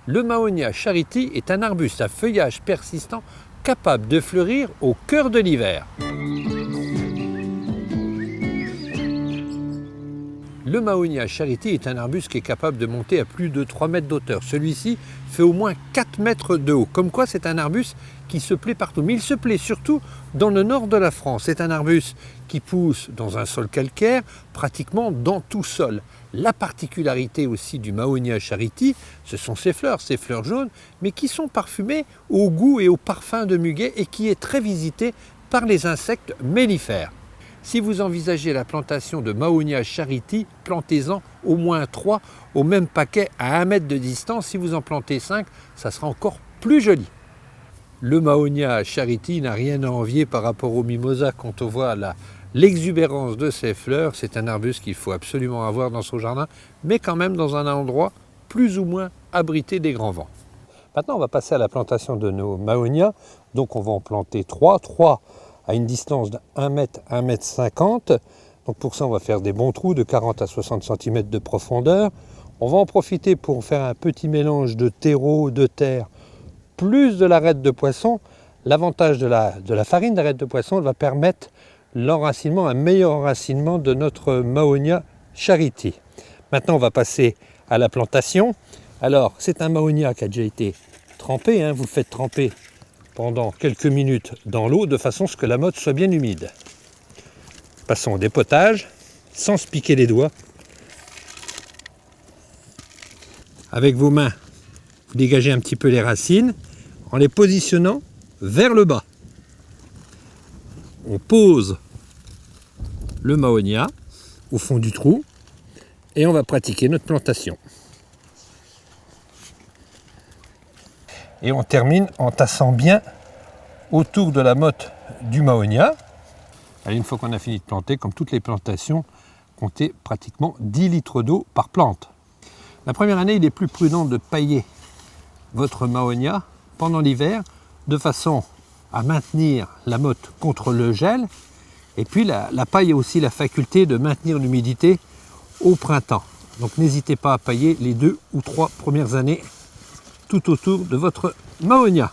Le Mahonia charity est un arbuste à feuillage persistant capable de fleurir au cœur de l'hiver. Le Mahonia charity est un arbuste qui est capable de monter à plus de 3 mètres d'auteur. Celui-ci fait au moins 4 mètres de haut. Comme quoi, c'est un arbuste qui se plaît partout. Mais il se plaît surtout dans le nord de la France. C'est un arbuste qui pousse dans un sol calcaire, pratiquement dans tout sol. La particularité aussi du Mahonia charity, ce sont ses fleurs jaunes, mais qui sont parfumées au goût et au parfum de muguet et qui est très visité par les insectes mellifères. Si vous envisagez la plantation de Mahonia charity, plantez-en au moins 3 au même paquet à 1 mètre de distance. Si vous en plantez 5, ça sera encore plus joli. Le Mahonia charity n'a rien à envier par rapport au mimosa quand on voit l'exubérance de ses fleurs. C'est un arbuste qu'il faut absolument avoir dans son jardin, mais quand même dans un endroit plus ou moins abrité des grands vents. Maintenant, on va passer à la plantation de nos Mahonia. Donc on va en planter 3 à une distance de 1 mètre, 1 mètre 50. Donc pour ça, on va faire des bons trous de 40 à 60 cm de profondeur. On va en profiter pour faire un petit mélange de terreau, de terre, plus de l'arête de poisson. L'avantage de la farine d'arête de poisson, elle va permettre l'enracinement, un meilleur enracinement de notre Mahonia charity. Maintenant, on va passer à la plantation. Alors, c'est un Mahonia qui a déjà été trempé. Vous le faites tremper pendant quelques minutes dans l'eau de façon à ce que la motte soit bien humide. Passons au dépotage, sans se piquer les doigts. Avec vos mains, vous dégagez un petit peu les racines en les positionnant vers le bas. On pose le Mahonia au fond du trou et on va pratiquer notre plantation. Et on termine en tassant bien autour de la motte du Mahonia. Allez, une fois qu'on a fini de planter, comme toutes les plantations, comptez pratiquement 10 litres d'eau par plante. La première année, il est plus prudent de pailler votre Mahonia pendant l'hiver, de façon à maintenir la motte contre le gel. Et puis la paille a aussi la faculté de maintenir l'humidité au printemps. Donc n'hésitez pas à pailler les 2 ou 3 premières années tout autour de votre Mahonia.